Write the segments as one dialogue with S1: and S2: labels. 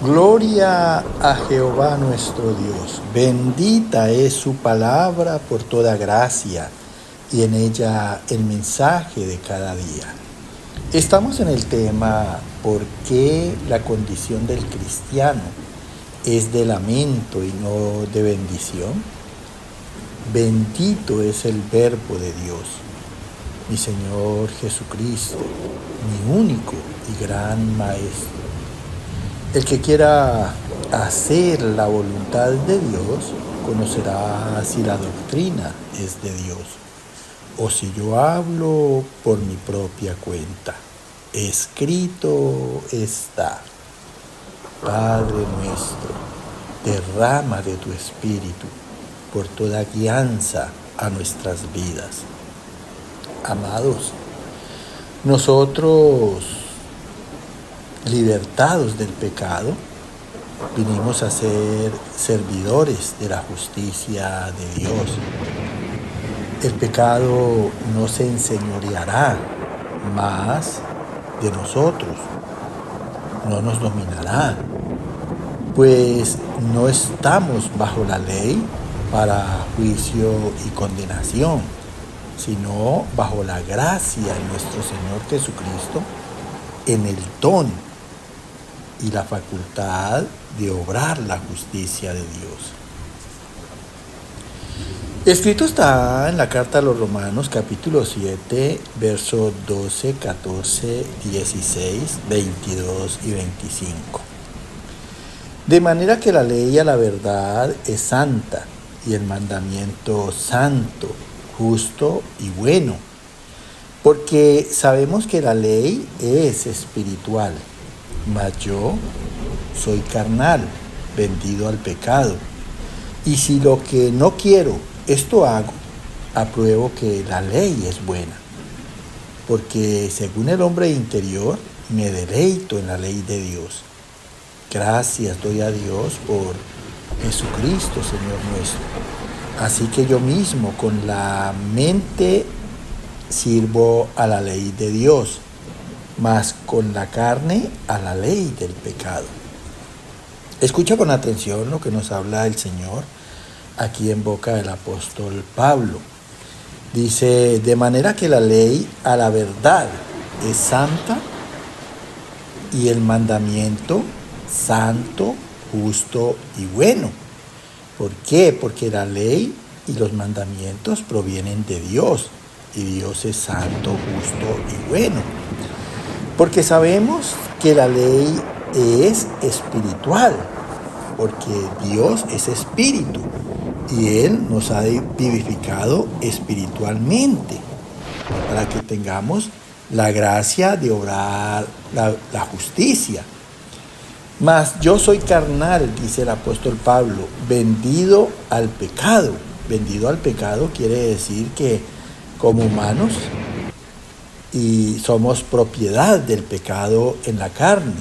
S1: Gloria a Jehová nuestro Dios. Bendita es su palabra por toda gracia y en ella el mensaje de cada día. Estamos en el tema ¿por qué la condición del cristiano es de lamento y no de bendición? Bendito es el Verbo de Dios, mi Señor Jesucristo, mi único y gran Maestro. El que quiera hacer la voluntad de Dios conocerá si la doctrina es de Dios o si yo hablo por mi propia cuenta. Escrito está: Padre nuestro, derrama de tu Espíritu por toda guianza a nuestras vidas. Amados, nosotros, libertados del pecado, vinimos a ser servidores de la justicia de Dios. El pecado no se enseñoreará más de nosotros, no nos dominará, pues no estamos bajo la ley para juicio y condenación, sino bajo la gracia de nuestro Señor Jesucristo en el don y la facultad de obrar la justicia de Dios. Escrito está en la carta a los Romanos, capítulo 7, versos 12, 14, 16, 22 y 25. De manera que la ley a la verdad es santa, y el mandamiento santo, justo y bueno, porque sabemos que la ley es espiritual, mas yo soy carnal, vendido al pecado. Y si lo que no quiero, esto hago, apruebo que la ley es buena. Porque según el hombre interior, me deleito en la ley de Dios. Gracias doy a Dios por Jesucristo, Señor nuestro. Así que yo mismo con la mente sirvo a la ley de Dios, mas con la carne a la ley del pecado. Escucha con atención lo que nos habla el Señor aquí en boca del apóstol Pablo. Dice: de manera que la ley a la verdad es santa y el mandamiento santo, justo y bueno. ¿Por qué? Porque la ley y los mandamientos provienen de Dios, y Dios es santo, justo y bueno. Porque sabemos que la ley es espiritual, porque Dios es espíritu y Él nos ha vivificado espiritualmente para que tengamos la gracia de obrar la justicia. Mas yo soy carnal, dice el apóstol Pablo, vendido al pecado. Vendido al pecado quiere decir que como humanos y somos propiedad del pecado en la carne.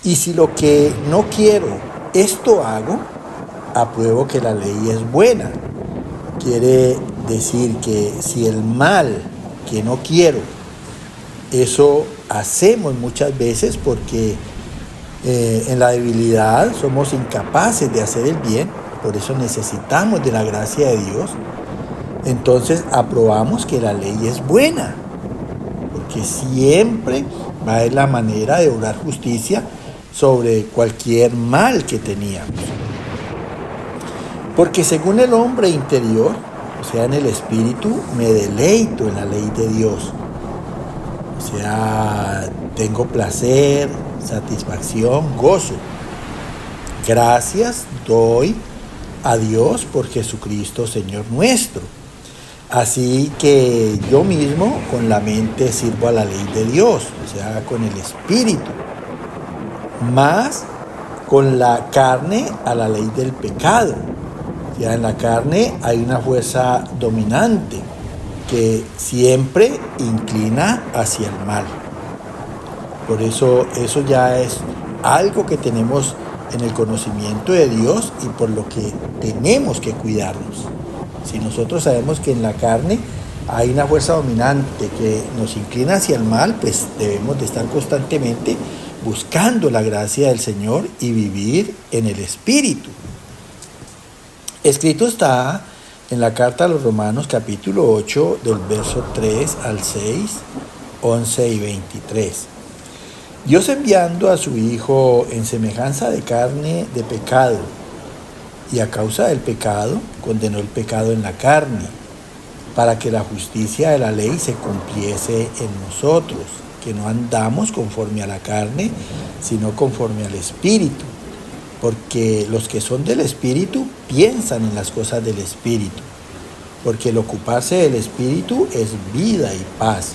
S1: Y si lo que no quiero, esto hago, apruebo que la ley es buena. Quiere decir que si el mal que no quiero, eso hacemos muchas veces porque en la debilidad somos incapaces de hacer el bien, por eso necesitamos de la gracia de Dios. Entonces aprobamos que la ley es buena, porque siempre va a haber la manera de obrar justicia sobre cualquier mal que teníamos. Porque según el hombre interior, o sea, en el espíritu, me deleito en la ley de Dios. O sea, tengo placer, satisfacción, gozo. Gracias doy a Dios por Jesucristo, Señor nuestro. Así que yo mismo con la mente sirvo a la ley de Dios, o sea, con el espíritu. Más con la carne a la ley del pecado. Ya en la carne hay una fuerza dominante que siempre inclina hacia el mal. Por eso ya es algo que tenemos en el conocimiento de Dios y por lo que tenemos que cuidarnos. Si nosotros sabemos que en la carne hay una fuerza dominante que nos inclina hacia el mal, pues debemos de estar constantemente buscando la gracia del Señor y vivir en el Espíritu. Escrito está en la carta a los Romanos capítulo 8 del verso 3 al 6, 11 y 23. Dios enviando a su Hijo en semejanza de carne de pecado, y a causa del pecado condenó el pecado en la carne, para que la justicia de la ley se cumpliese en nosotros, que no andamos conforme a la carne, sino conforme al Espíritu. Porque los que son del Espíritu piensan en las cosas del Espíritu, porque el ocuparse del Espíritu es vida y paz.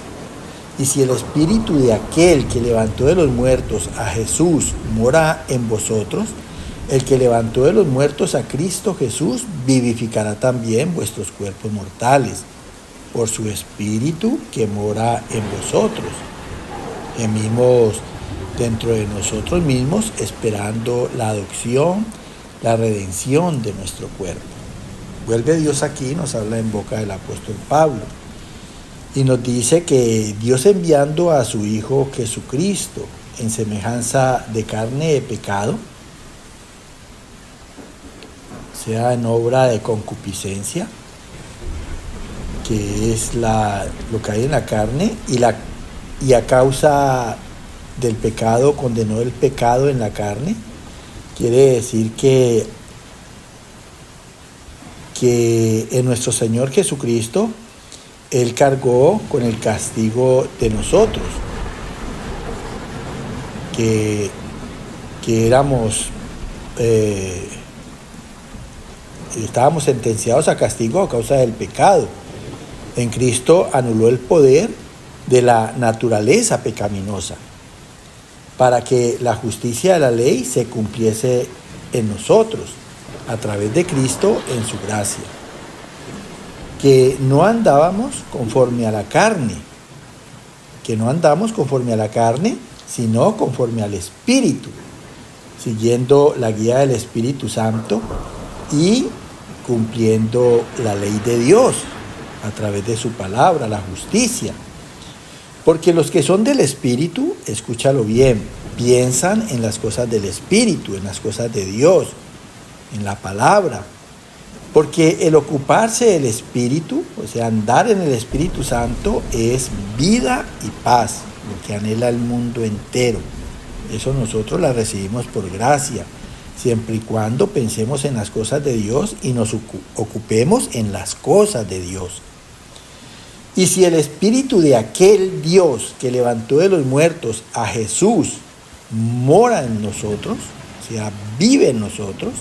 S1: Y si el Espíritu de aquel que levantó de los muertos a Jesús mora en vosotros, el que levantó de los muertos a Cristo Jesús vivificará también vuestros cuerpos mortales, por su Espíritu que mora en vosotros. Gemimos dentro de nosotros mismos, esperando la adopción, la redención de nuestro cuerpo. Vuelve Dios aquí, nos habla en boca del apóstol Pablo, y nos dice que Dios enviando a su Hijo Jesucristo en semejanza de carne de pecado, sea en obra de concupiscencia, que es lo que hay en la carne, y a causa del pecado condenó el pecado en la carne. Quiere decir que en nuestro Señor Jesucristo Él cargó con el castigo de nosotros, que éramos estábamos sentenciados a castigo a causa del pecado. En Cristo anuló el poder de la naturaleza pecaminosa, para que la justicia de la ley se cumpliese en nosotros, a través de Cristo en su gracia. Que no andábamos conforme a la carne, sino conforme al Espíritu, siguiendo la guía del Espíritu Santo y cumpliendo la ley de Dios a través de su palabra, la justicia. Porque los que son del Espíritu, escúchalo bien, piensan en las cosas del Espíritu, en las cosas de Dios, en la palabra. Porque el ocuparse del Espíritu, o sea, andar en el Espíritu Santo, es vida y paz, lo que anhela el mundo entero. Eso nosotros la recibimos por gracia, siempre y cuando pensemos en las cosas de Dios y nos ocupemos en las cosas de Dios. Y si el Espíritu de aquel Dios que levantó de los muertos a Jesús mora en nosotros, o sea, vive en nosotros,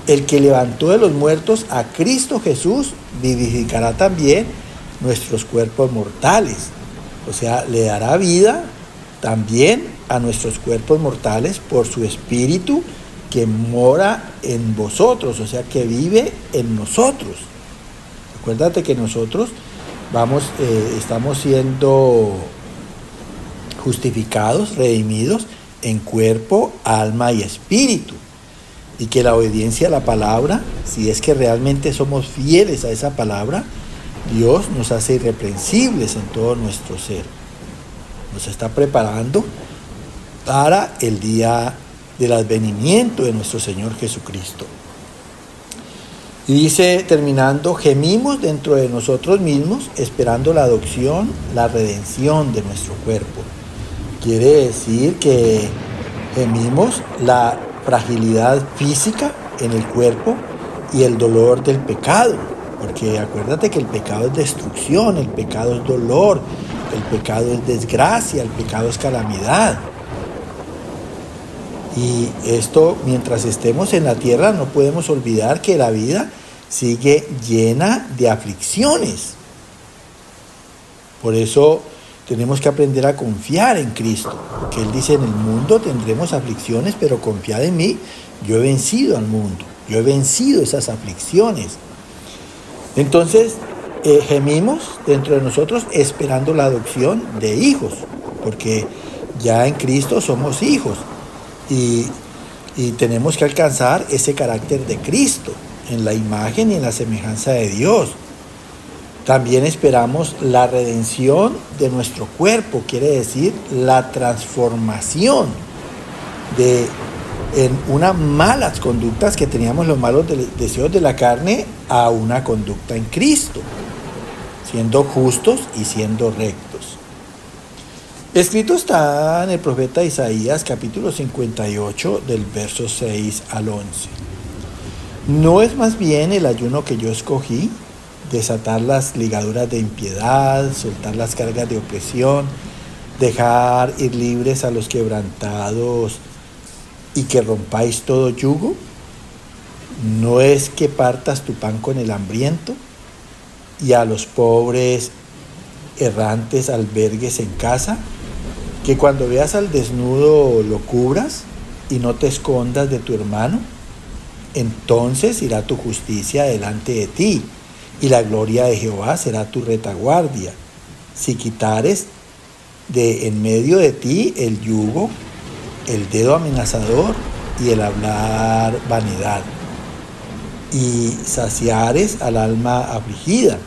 S1: el que levantó de los muertos a Cristo Jesús vivificará también nuestros cuerpos mortales. O sea, le dará vida también a nuestros cuerpos mortales por su Espíritu que mora en vosotros, o sea, que vive en nosotros. Acuérdate que nosotros estamos siendo justificados, redimidos en cuerpo, alma y espíritu. Y que la obediencia a la palabra, si es que realmente somos fieles a esa palabra, Dios nos hace irreprensibles en todo nuestro ser. Nos está preparando para el día del advenimiento de nuestro Señor Jesucristo. Y dice, terminando, gemimos dentro de nosotros mismos, esperando la adopción, la redención de nuestro cuerpo. Quiere decir que gemimos la fragilidad física en el cuerpo y el dolor del pecado, porque acuérdate que el pecado es destrucción, el pecado es dolor, el pecado es desgracia, el pecado es calamidad. Y esto, mientras estemos en la tierra, no podemos olvidar que la vida sigue llena de aflicciones. Por eso tenemos que aprender a confiar en Cristo, porque Él dice, en el mundo tendremos aflicciones, pero confiad en mí, yo he vencido al mundo, yo he vencido esas aflicciones. Entonces, gemimos dentro de nosotros esperando la adopción de hijos, porque ya en Cristo somos hijos. Y tenemos que alcanzar ese carácter de Cristo, en la imagen y en la semejanza de Dios. También esperamos la redención de nuestro cuerpo, quiere decir la transformación de en unas malas conductas que teníamos, los malos deseos de la carne, a una conducta en Cristo, siendo justos y siendo rectos. Escrito está en el profeta Isaías, capítulo 58, del verso 6 al 11. ¿No es más bien el ayuno que yo escogí, desatar las ligaduras de impiedad, soltar las cargas de opresión, dejar ir libres a los quebrantados y que rompáis todo yugo? ¿No es que partas tu pan con el hambriento y a los pobres errantes albergues en casa? ¿Que cuando veas al desnudo lo cubras y no te escondas de tu hermano? Entonces irá tu justicia delante de ti, y la gloria de Jehová será tu retaguardia. Si quitares de en medio de ti el yugo, el dedo amenazador y el hablar vanidad, y saciares al alma afligida,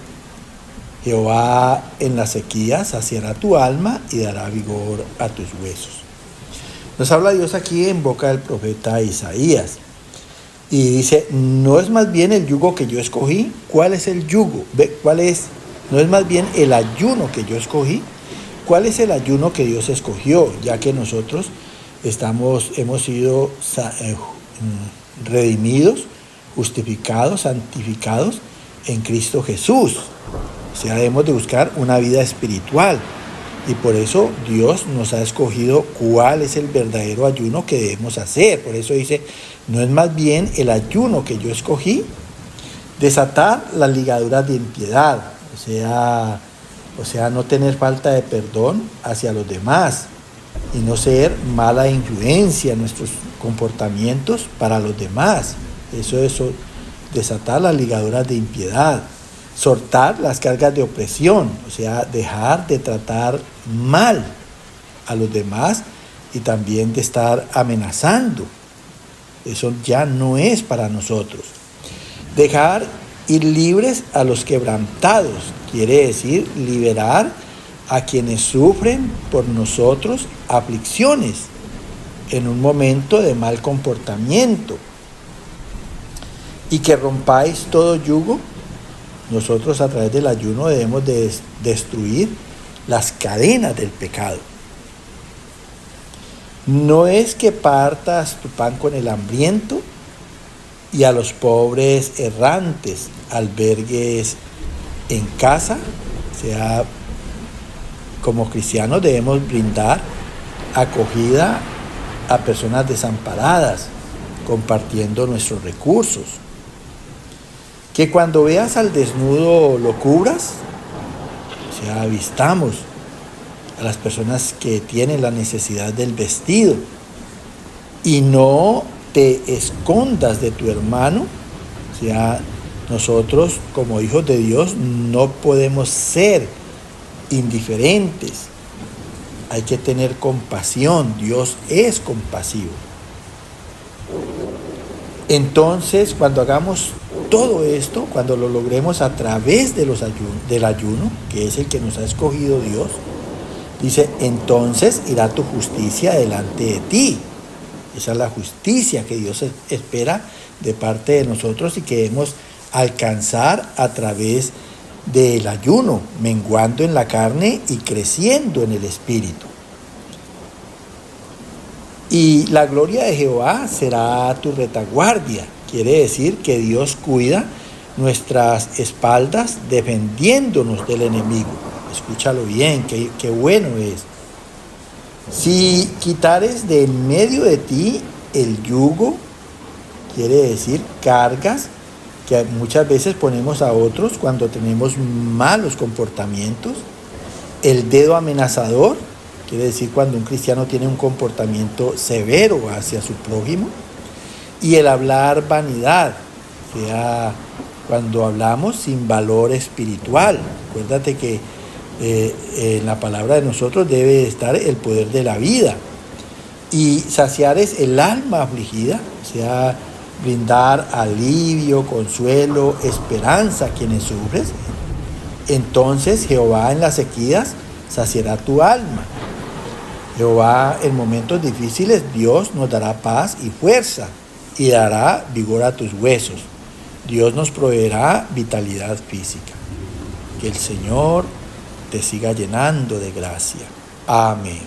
S1: Jehová en la sequía saciará tu alma y dará vigor a tus huesos. Nos habla Dios aquí en boca del profeta Isaías. Y dice, ¿no es más bien el yugo que yo escogí? ¿Cuál es el yugo? ¿Cuál es? ¿No es más bien el ayuno que yo escogí? ¿Cuál es el ayuno que Dios escogió? Ya que nosotros hemos sido redimidos, justificados, santificados en Cristo Jesús. O sea, debemos de buscar una vida espiritual. Y por eso Dios nos ha escogido cuál es el verdadero ayuno que debemos hacer. Por eso dice, ¿no es más bien el ayuno que yo escogí? Desatar las ligaduras de impiedad. O sea, no tener falta de perdón hacia los demás y no ser mala influencia en nuestros comportamientos para los demás. Eso es desatar las ligaduras de impiedad. Soltar las cargas de opresión, o sea, dejar de tratar mal a los demás y también de estar amenazando. Eso ya no es para nosotros. Dejar ir libres a los quebrantados, quiere decir liberar a quienes sufren por nosotros aflicciones en un momento de mal comportamiento. Y que rompáis todo yugo. Nosotros a través del ayuno debemos de destruir las cadenas del pecado. No es que partas tu pan con el hambriento y a los pobres errantes albergues en casa. O sea, como cristianos debemos brindar acogida a personas desamparadas, compartiendo nuestros recursos. Que cuando veas al desnudo lo cubras, o sea, vistamos a las personas que tienen la necesidad del vestido y no te escondas de tu hermano. O sea, nosotros como hijos de Dios no podemos ser indiferentes, hay que tener compasión, Dios es compasivo. Entonces, cuando hagamos todo esto, cuando lo logremos a través de del ayuno, que es el que nos ha escogido Dios, dice, entonces irá tu justicia delante de ti. Esa es la justicia que Dios espera de parte de nosotros y que debemos alcanzar a través del ayuno, menguando en la carne y creciendo en el espíritu. Y la gloria de Jehová será tu retaguardia. Quiere decir que Dios cuida nuestras espaldas defendiéndonos del enemigo. Escúchalo bien, qué bueno es. Si quitares de en medio de ti el yugo, quiere decir cargas que muchas veces ponemos a otros cuando tenemos malos comportamientos. El dedo amenazador, quiere decir cuando un cristiano tiene un comportamiento severo hacia su prójimo. Y el hablar vanidad, o sea, cuando hablamos sin valor espiritual. Acuérdate que en la palabra de nosotros debe estar el poder de la vida. Y saciar es el alma afligida, o sea, brindar alivio, consuelo, esperanza a quienes sufren. Entonces Jehová en las sequías saciará tu alma. Jehová en momentos difíciles, Dios nos dará paz y fuerza y dará vigor a tus huesos. Dios nos proveerá vitalidad física. Que el Señor te siga llenando de gracia. Amén.